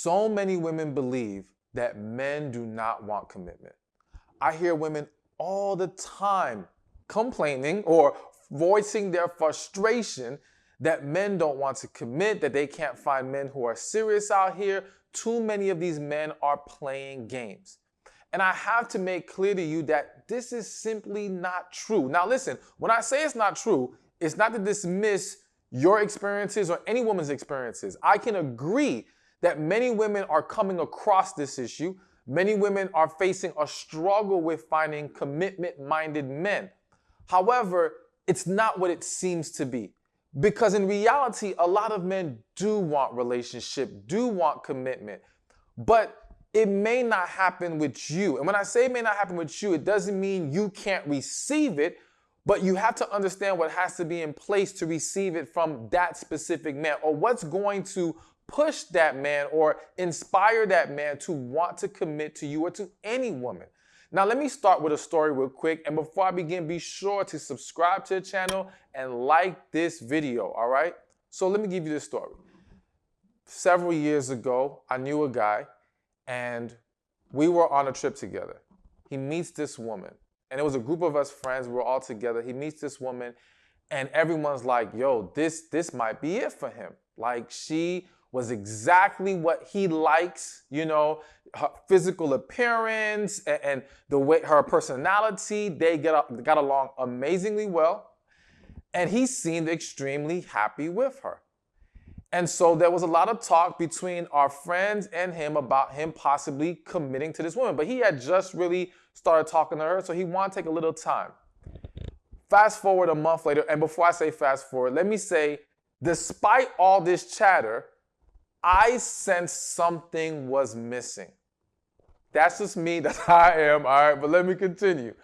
So many women believe that men do not want commitment. I hear women all the time complaining or voicing their frustration that men don't want to commit, that they can't find men who are serious out here. Too many of these men are playing games. And I have to make clear to you that this is simply not true. Now listen, when I say it's not true, it's not to dismiss your experiences or any woman's experiences. I can agree that many women are coming across this issue. Many women are facing a struggle with finding commitment-minded men. However, it's not what it seems to be. Because in reality, a lot of men do want relationship, do want commitment, but it may not happen with you. And when I say it may not happen with you, it doesn't mean you can't receive it, but you have to understand what has to be in place to receive it from that specific man, or what's going to push that man or inspire that man to want to commit to you or to any woman. Now, let me start with a story real quick. And before I begin, be sure to subscribe to the channel and like this video, all right? So let me give you this story. Several years ago, I knew a guy and we were on a trip together. He meets this woman and it was a group of us friends. We were all together. He meets this woman and everyone's like, yo, this might be it for him. Like, she was exactly what he likes, you know, her physical appearance and the way her personality, they got along amazingly well. And he seemed extremely happy with her. And so there was a lot of talk between our friends and him about him possibly committing to this woman. But he had just really started talking to her, so he wanted to take a little time. Fast forward a month later, and before I say fast forward, let me say, despite all this chatter, I sensed something was missing. That's just me, that's how I am, all right? But let me continue.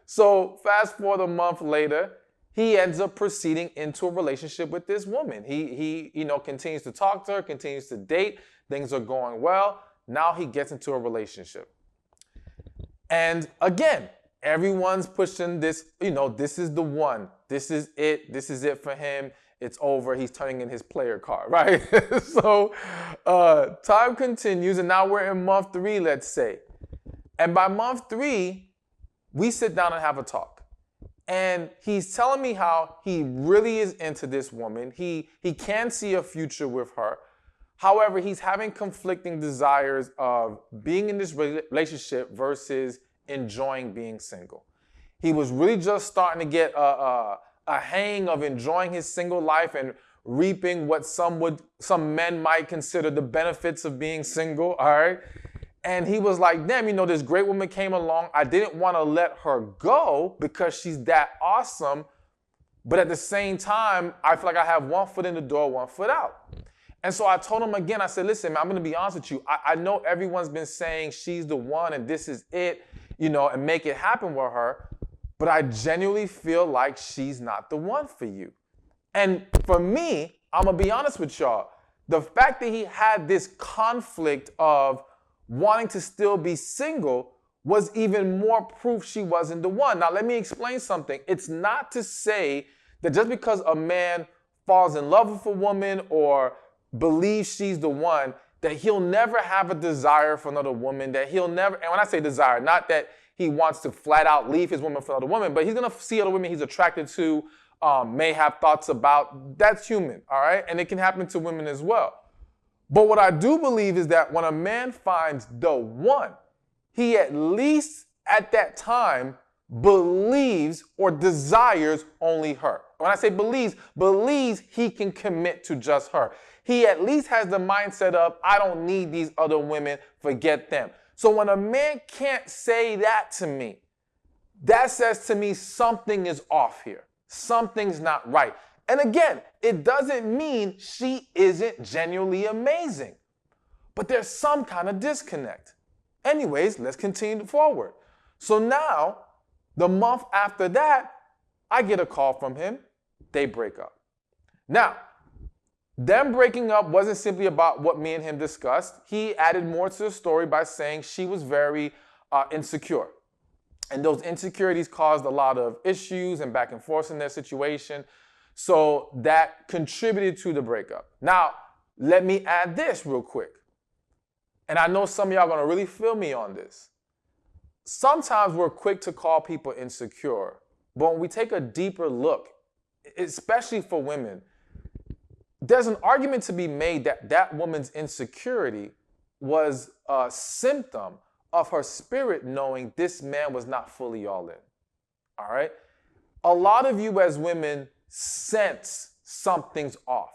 So fast forward a month later, he ends up proceeding into a relationship with this woman. He continues to talk to her, continues to date. Things are going well. Now he gets into a relationship. And again, everyone's pushing this, this is the one. This is it. This is it for him. It's over. He's turning in his player card, right? So time continues, and now we're in month 3, let's say. And by month 3, we sit down and have a talk. And he's telling me how he really is into this woman. He can see a future with her. However, he's having conflicting desires of being in this relationship versus enjoying being single. He was really just starting to get a hang of enjoying his single life and reaping what some men might consider the benefits of being single, all right? And he was like, damn, this great woman came along. I didn't want to let her go because she's that awesome. But at the same time, I feel like I have one foot in the door, one foot out. And so I told him again, I said, listen, man, I'm going to be honest with you. I know everyone's been saying she's the one and this is it, and make it happen with her. But I genuinely feel like she's not the one for you. And for me, I'm going to be honest with y'all. The fact that he had this conflict of wanting to still be single was even more proof she wasn't the one. Now, let me explain something. It's not to say that just because a man falls in love with a woman or believes she's the one, that he'll never have a desire for another woman, that he'll never, and when I say desire, not that he wants to flat out leave his woman for another woman, but he's going to see other women he's attracted to, may have thoughts about. That's human, all right? And it can happen to women as well. But what I do believe is that when a man finds the one, he at least at that time believes or desires only her. When I say believes he can commit to just her. He at least has the mindset of, I don't need these other women, forget them. So when a man can't say that to me, that says to me something is off here. Something's not right. And again, it doesn't mean she isn't genuinely amazing, but there's some kind of disconnect. Anyways, let's continue forward. So now, the month after that, I get a call from him. They break up. Now, them breaking up wasn't simply about what me and him discussed. He added more to the story by saying she was very insecure. And those insecurities caused a lot of issues and back and forth in their situation. So that contributed to the breakup. Now, let me add this real quick. And I know some of y'all are gonna really feel me on this. Sometimes we're quick to call people insecure, but when we take a deeper look, especially for women, there's an argument to be made that that woman's insecurity was a symptom of her spirit knowing this man was not fully all in. All right? A lot of you as women sense something's off,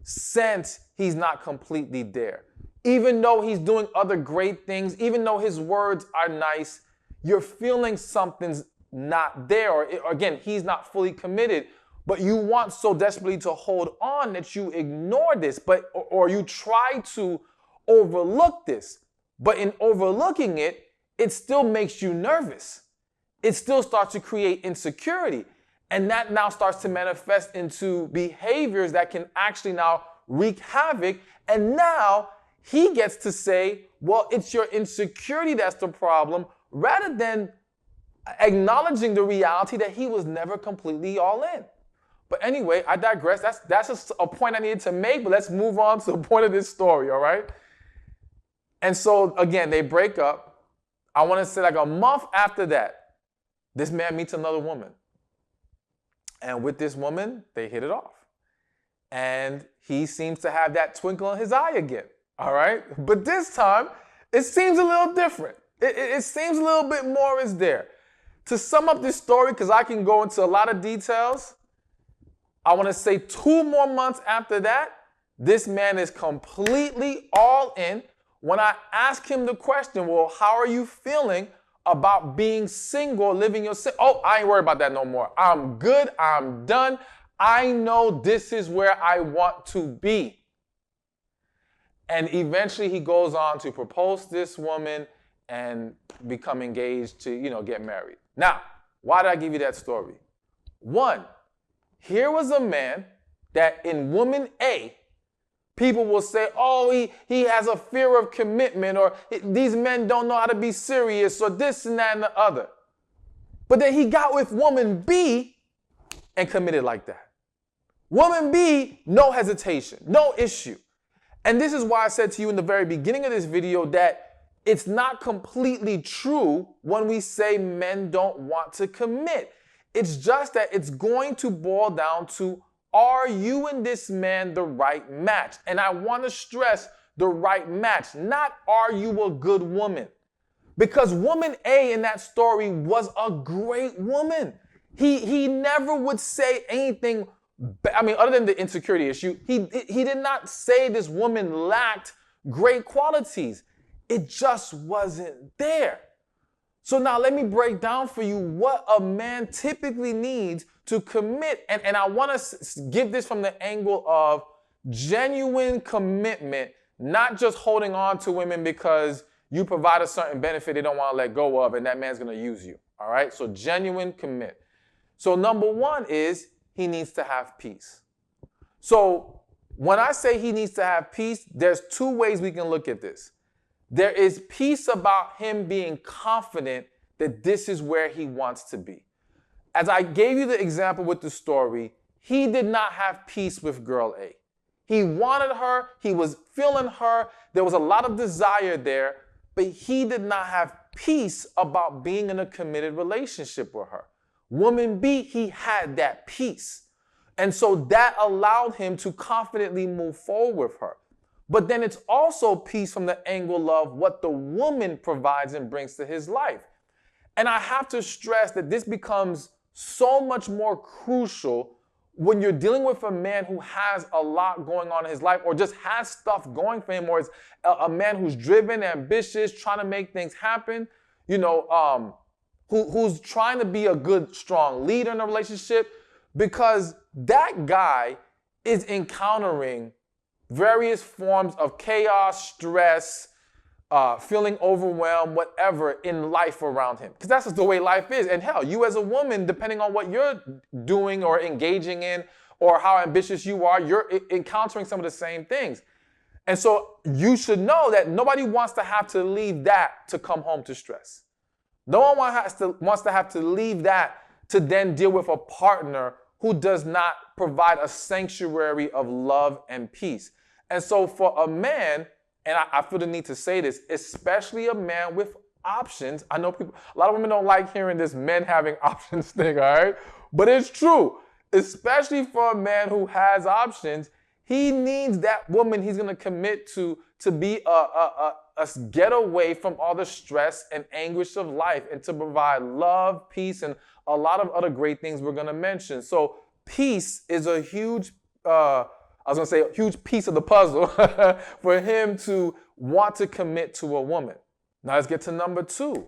sense he's not completely there. Even though he's doing other great things, even though his words are nice, you're feeling something's not there. Or again, he's not fully committed, but you want so desperately to hold on that you ignore this, or you try to overlook this. But in overlooking it, it still makes you nervous. It still starts to create insecurity. And that now starts to manifest into behaviors that can actually now wreak havoc. And now he gets to say, well, it's your insecurity that's the problem, rather than acknowledging the reality that he was never completely all in. But anyway, I digress. That's just a point I needed to make, but let's move on to the point of this story, all right? And so, again, they break up. I want to say like a month after that, this man meets another woman. And with this woman, they hit it off. And he seems to have that twinkle in his eye again, all right? But this time, it seems a little different. It seems a little bit more is there. To sum up this story, because I can go into a lot of details, I want to say 2 more months after that, this man is completely all in. When I ask him the question, well, how are you feeling about being single, living your oh, I ain't worried about that no more. I'm good. I'm done. I know this is where I want to be. And eventually he goes on to propose to this woman and become engaged to, get married. Now, why did I give you that story? One, here was a man that in woman A, people will say, oh, he has a fear of commitment, or these men don't know how to be serious, or this and that and the other. But then he got with woman B and committed like that. Woman B, no hesitation, no issue. And this is why I said to you in the very beginning of this video that it's not completely true when we say men don't want to commit. It's just that it's going to boil down to, are you and this man the right match? And I want to stress the right match, not are you a good woman? Because woman A in that story was a great woman. He never would say anything, other than the insecurity issue, he did not say this woman lacked great qualities. It just wasn't there. So now let me break down for you what a man typically needs to commit. And I want to give this from the angle of genuine commitment, not just holding on to women because you provide a certain benefit they don't want to let go of and that man's going to use you. All right? So genuine commit. So number one is he needs to have peace. So when I say he needs to have peace, there's 2 ways we can look at this. There is peace about him being confident that this is where he wants to be. As I gave you the example with the story, he did not have peace with girl A. He wanted her, he was feeling her, there was a lot of desire there, but he did not have peace about being in a committed relationship with her. Woman B, he had that peace. And so that allowed him to confidently move forward with her. But then it's also peace from the angle of what the woman provides and brings to his life. And I have to stress that this becomes so much more crucial when you're dealing with a man who has a lot going on in his life or just has stuff going for him, or is a man who's driven, ambitious, trying to make things happen, who's trying to be a good, strong leader in a relationship, because that guy is encountering various forms of chaos, stress, feeling overwhelmed, whatever in life around him. Because that's just the way life is. And hell, you as a woman, depending on what you're doing or engaging in or how ambitious you are, you're encountering some of the same things. And so you should know that nobody wants to have to leave that to come home to stress. No one wants to have to leave that to then deal with a partner who does not provide a sanctuary of love and peace. And so for a man, and I feel the need to say this, especially a man with options. I know a lot of women don't like hearing this men having options thing, all right? But it's true, especially for a man who has options. He needs that woman he's going to commit to be a get away from all the stress and anguish of life and to provide love, peace, and a lot of other great things we're going to mention. So peace is a huge, a huge piece of the puzzle for him to want to commit to a woman. Now let's get to number 2.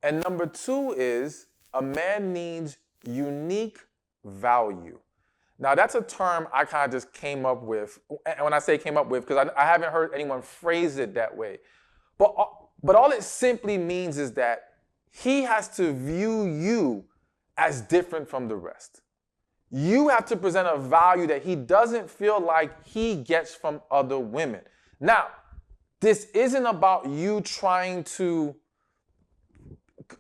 And number 2 is a man needs unique value. Now that's a term I kind of just came up with. And when I say came up with, because I haven't heard anyone phrase it that way. But all it simply means is that he has to view you as different from the rest. You have to present a value that he doesn't feel like he gets from other women. Now, this isn't about you trying to,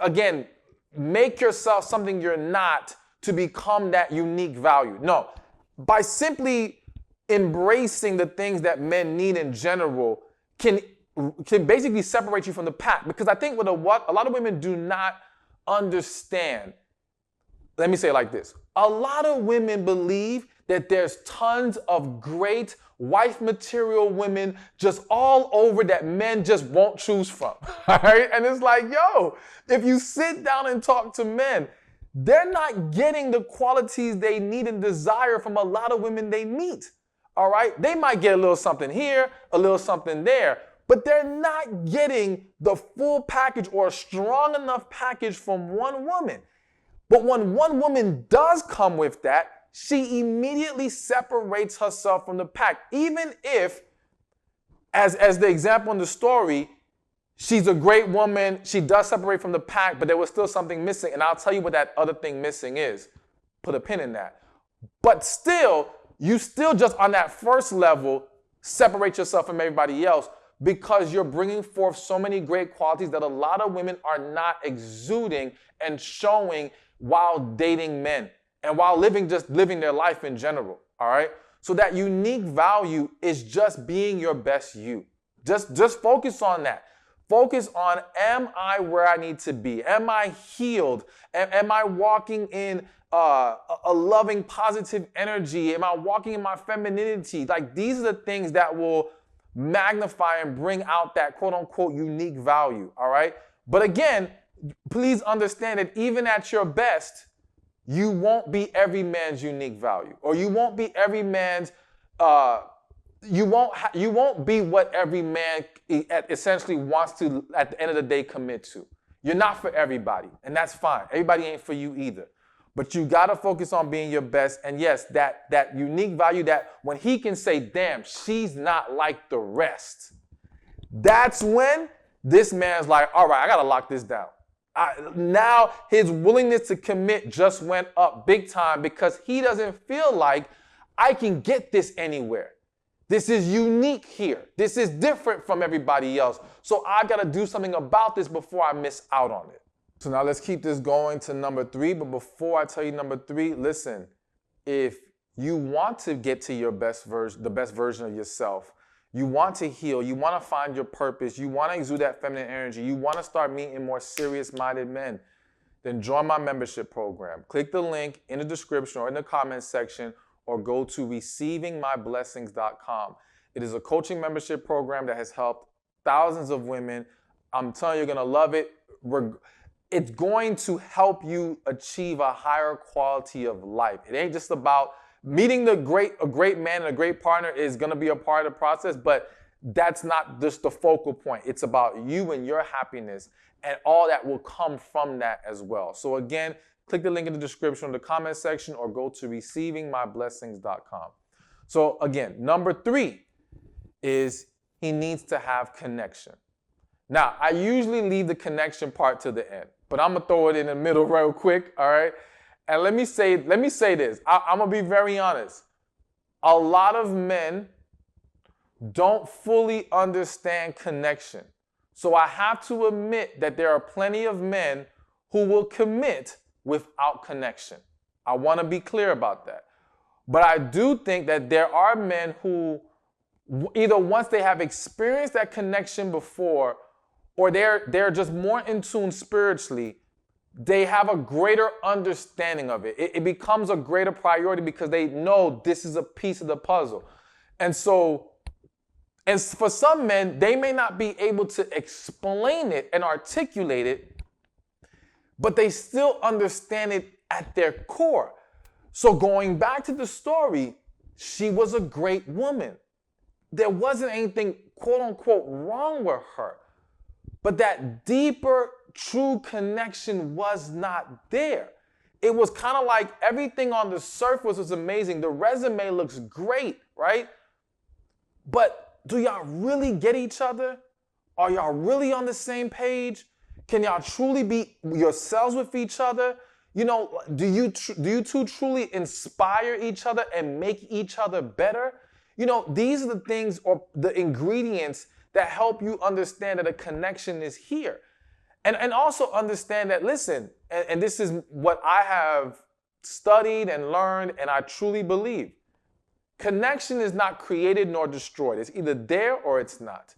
again, make yourself something you're not to become that unique value. No, by simply embracing the things that men need in general can basically separate you from the pack. Because I think what a lot of women do not understand, let me say it like this. A lot of women believe that there's tons of great wife material women just all over that men just won't choose from. All right? And it's like, yo, if you sit down and talk to men, they're not getting the qualities they need and desire from a lot of women they meet. All right? They might get a little something here, a little something there, but they're not getting the full package or a strong enough package from one woman. But when one woman does come with that, she immediately separates herself from the pack. Even if, as the example in the story, she's a great woman, she does separate from the pack, but there was still something missing. And I'll tell you what that other thing missing is. Put a pin in that. But still, you still just on that first level separate yourself from everybody else because you're bringing forth so many great qualities that a lot of women are not exuding and showing while dating men and while living their life in general, all right? So that unique value is just being your best you. Just focus on that. Focus on, am I where I need to be? Am I healed? Am I walking in a loving, positive energy? Am I walking in my femininity? Like, these are the things that will magnify and bring out that quote-unquote unique value, all right? But again, please understand that even at your best, you won't be every man's unique value, or you won't be every man's, you won't be what every man essentially wants to, at the end of the day, commit to. You're not for everybody, and that's fine. Everybody ain't for you either. But you got to focus on being your best, and yes, that unique value that when he can say, damn, she's not like the rest, that's when this man's like, all right, I got to lock this down. Now his willingness to commit just went up big time because he doesn't feel like I can get this anywhere. This is unique here. This is different from everybody else. So I got to do something about this before I miss out on it. So now let's keep this going to number 3. But before I tell you number 3, listen, if you want to get to your best version, the best version of yourself, you want to heal, you want to find your purpose, you want to exude that feminine energy, you want to start meeting more serious-minded men, then join my membership program. Click the link in the description or in the comments section, or go to receivingmyblessings.com. It is a coaching membership program that has helped thousands of women. I'm telling you, you're going to love it. It's going to help you achieve a higher quality of life. It ain't just about meeting a great man and a great partner is going to be a part of the process, but that's not just the focal point. It's about you and your happiness and all that will come from that as well. So again, click the link in the description, the comment section, or go to receivingmyblessings.com. So again, number 3 is he needs to have connection. Now, I usually leave the connection part to the end, but I'm going to throw it in the middle real quick, all right? And let me say this. I'm going to be very honest. A lot of men don't fully understand connection. So I have to admit that there are plenty of men who will commit without connection. I want to be clear about that. But I do think that there are men who either once they have experienced that connection before, or they're just more in tune spiritually, they have a greater understanding of it. It becomes a greater priority because they know this is a piece of the puzzle. And so, and for some men, they may not be able to explain it and articulate it, but they still understand it at their core. So going back to the story, she was a great woman. There wasn't anything, quote unquote, wrong with her. But that deeper, true connection was not there. It was kind of like everything on the surface was amazing. The resume looks great, right? But do y'all really get each other? Are y'all really on the same page? Can y'all truly be yourselves with each other? You know, do you two truly inspire each other and make each other better? You know, these are the things or the ingredients that help you understand that a connection is here. And also understand that, listen, and this is what I have studied and learned, and I truly believe. Connection is not created nor destroyed. It's either there or it's not.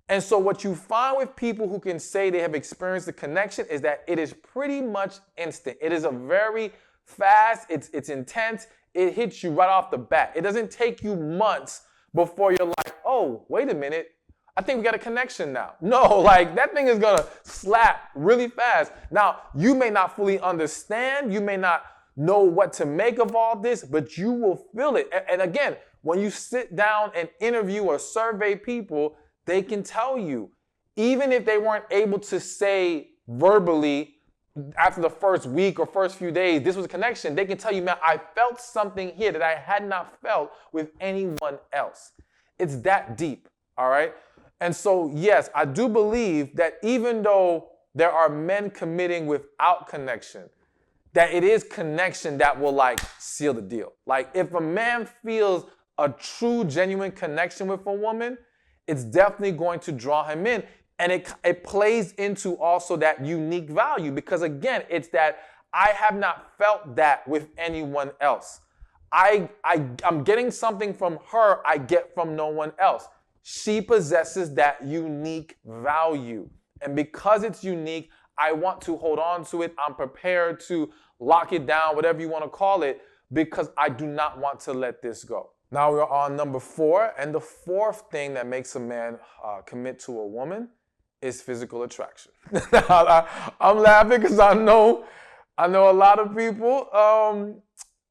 And so what you find with people who can say they have experienced the connection is that it is pretty much instant. It is a very fast, it's intense, it hits you right off the bat. It doesn't take you months before you're like, oh, wait a minute, I think we got a connection now. No, like that thing is gonna slap really fast. Now, you may not fully understand, you may not know what to make of all this, but you will feel it. And again, when you sit down and interview or survey people, they can tell you, even if they weren't able to say verbally after the first week or first few days, this was a connection, they can tell you, man, I felt something here that I had not felt with anyone else. It's that deep, all right? And so, yes, I do believe that even though there are men committing without connection, that it is connection that will like seal the deal. Like if a man feels a true, genuine connection with a woman, it's definitely going to draw him in. And it plays into also that unique value because, again, it's that I have not felt that with anyone else. I'm getting something from her I get from no one else. She possesses that unique value. And because it's unique, I want to hold on to it. I'm prepared to lock it down, whatever you want to call it, because I do not want to let this go. Now we're on number 4, and the fourth thing that makes a man commit to a woman is physical attraction. I'm laughing because I know a lot of people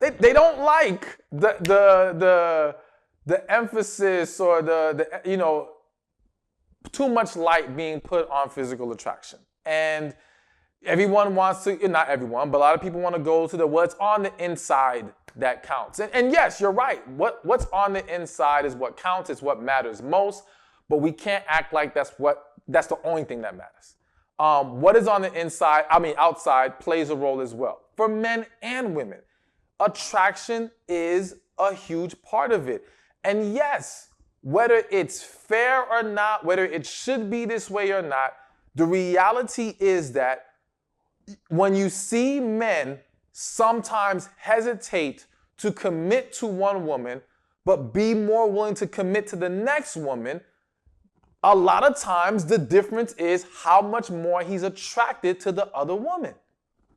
they don't like the emphasis or the you know, too much light being put on physical attraction. And everyone wants to, not everyone, but a lot of people want to go to the what's on the inside that counts. And yes, you're right. What's on the inside is what counts, it's what matters most, but we can't act like that's the only thing that matters. What is on the inside, outside, plays a role as well. For men and women, attraction is a huge part of it. And yes, whether it's fair or not, whether it should be this way or not, the reality is that when you see men sometimes hesitate to commit to one woman, but be more willing to commit to the next woman, a lot of times the difference is how much more he's attracted to the other woman.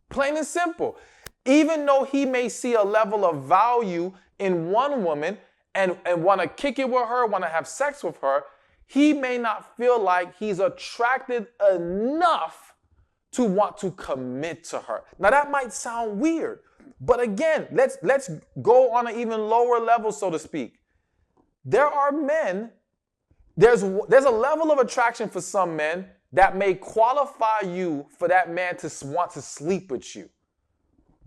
Plain and simple. Even though he may see a level of value in one woman and want to kick it with her, want to have sex with her, he may not feel like he's attracted enough to want to commit to her. Now that might sound weird, but again, let's go on an even lower level, so to speak. There are men, there's a level of attraction for some men that may qualify you for that man to want to sleep with you,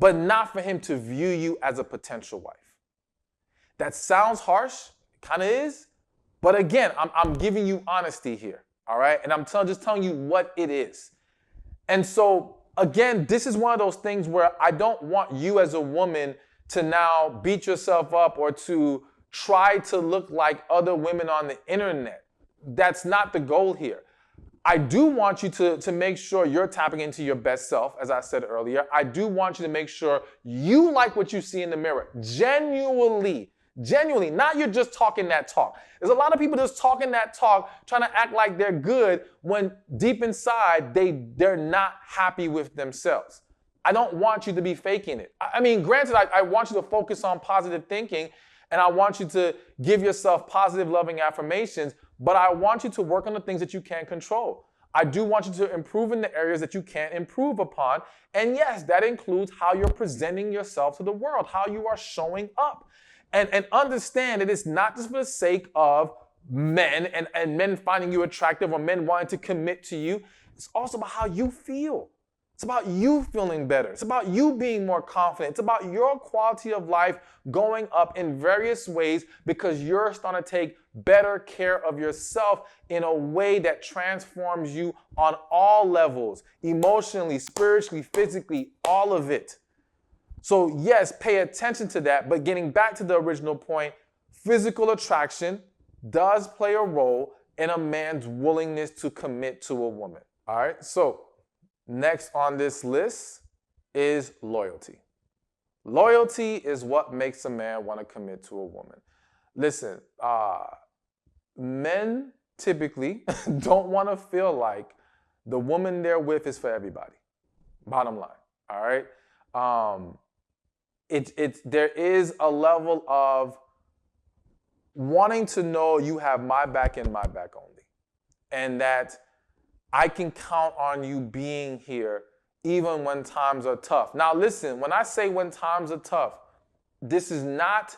but not for him to view you as a potential wife. That sounds harsh, kind of is, but again, I'm giving you honesty here, all right? And I'm just telling you what it is. And so, again, this is one of those things where I don't want you as a woman to now beat yourself up or to try to look like other women on the internet. That's not the goal here. I do want you to make sure you're tapping into your best self, as I said earlier. I do want you to make sure you like what you see in the mirror. Genuinely Genuinely, not you're just talking that talk. There's a lot of people just talking that talk, trying to act like they're good when deep inside they're not happy with themselves. I don't want you to be faking it. I mean, granted, I want you to focus on positive thinking and I want you to give yourself positive, loving affirmations, but I want you to work on the things that you can't control. I do want you to improve in the areas that you can't improve upon. And yes, that includes how you're presenting yourself to the world, how you are showing up. And understand that it's not just for the sake of men and men finding you attractive or men wanting to commit to you. It's also about how you feel. It's about you feeling better. It's about you being more confident. It's about your quality of life going up in various ways because you're starting to take better care of yourself in a way that transforms you on all levels, emotionally, spiritually, physically, all of it. So yes, pay attention to that, but getting back to the original point, physical attraction does play a role in a man's willingness to commit to a woman. All right, so next on this list is loyalty. Loyalty is what makes a man want to commit to a woman. Listen, men typically don't want to feel like the woman they're with is for everybody. Bottom line, all right? There is a level of wanting to know you have my back and my back only. And that I can count on you being here even when times are tough. Now listen, when I say when times are tough, this is not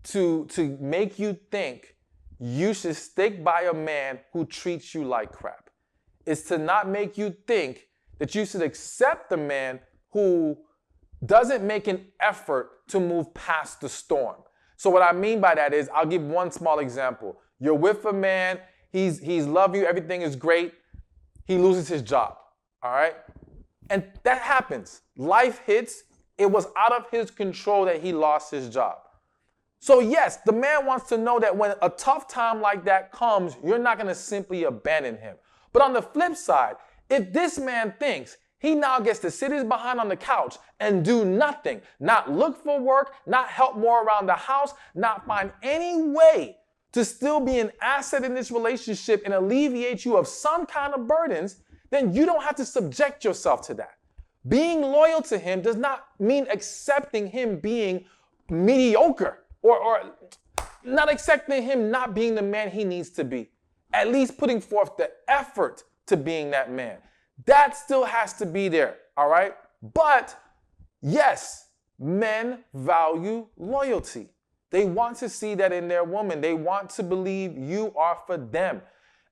to make you think you should stick by a man who treats you like crap. It's to not make you think that you should accept the man who doesn't make an effort to move past the storm. So what I mean by that is, I'll give one small example. You're with a man, he's loving you, everything is great. He loses his job, all right? And that happens. Life hits. It was out of his control that he lost his job. So yes, the man wants to know that when a tough time like that comes, you're not going to simply abandon him. But on the flip side, if this man thinks he now gets to sit his behind on the couch and do nothing, not look for work, not help more around the house, not find any way to still be an asset in this relationship and alleviate you of some kind of burdens, then you don't have to subject yourself to that. Being loyal to him does not mean accepting him being mediocre or not accepting him not being the man he needs to be. At least putting forth the effort to being that man. That still has to be there, all right? But yes, men value loyalty. They want to see that in their woman. They want to believe you are for them.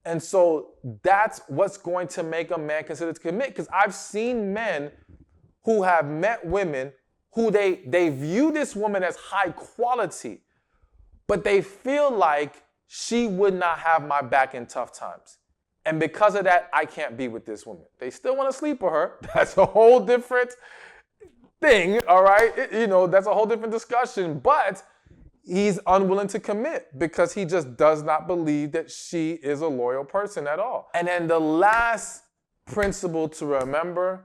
And so that's what's going to make a man consider to commit. Because I've seen men who have met women who they view this woman as high quality, but they feel like she would not have my back in tough times. And because of that, I can't be with this woman. They still want to sleep with her. That's a whole different thing, all right? That's a whole different discussion. But he's unwilling to commit because he just does not believe that she is a loyal person at all. And then the last principle to remember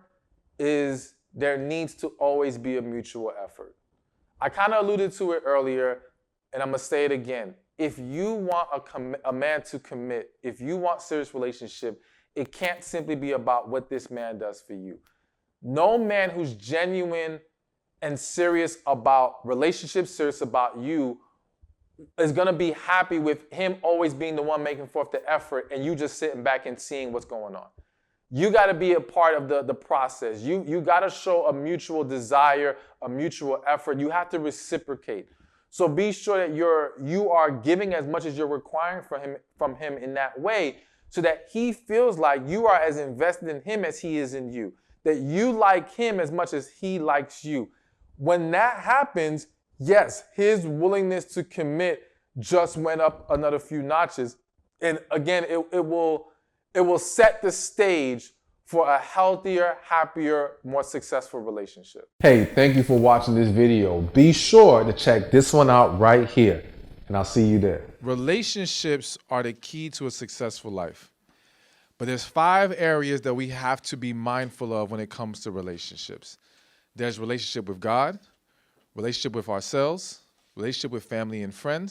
is there needs to always be a mutual effort. I kind of alluded to it earlier, and I'm going to say it again. If you want a man to commit, if you want serious relationship, it can't simply be about what this man does for you. No man who's genuine and serious about relationships, serious about you, is going to be happy with him always being the one making forth the effort and you just sitting back and seeing what's going on. You got to be a part of the process. You got to show a mutual desire, a mutual effort. You have to reciprocate. So be sure that you are giving as much as you're requiring from him in that way so that he feels like you are as invested in him as he is in you, that you like him as much as he likes you. When that happens, yes, his willingness to commit just went up another few notches. And again, it will set the stage for a healthier, happier, more successful relationship. Hey, thank you for watching this video. Be sure to check this one out right here, and I'll see you there. Relationships are the key to a successful life. But there's 5 areas that we have to be mindful of when it comes to relationships. There's relationship with God, relationship with ourselves, relationship with family and friends,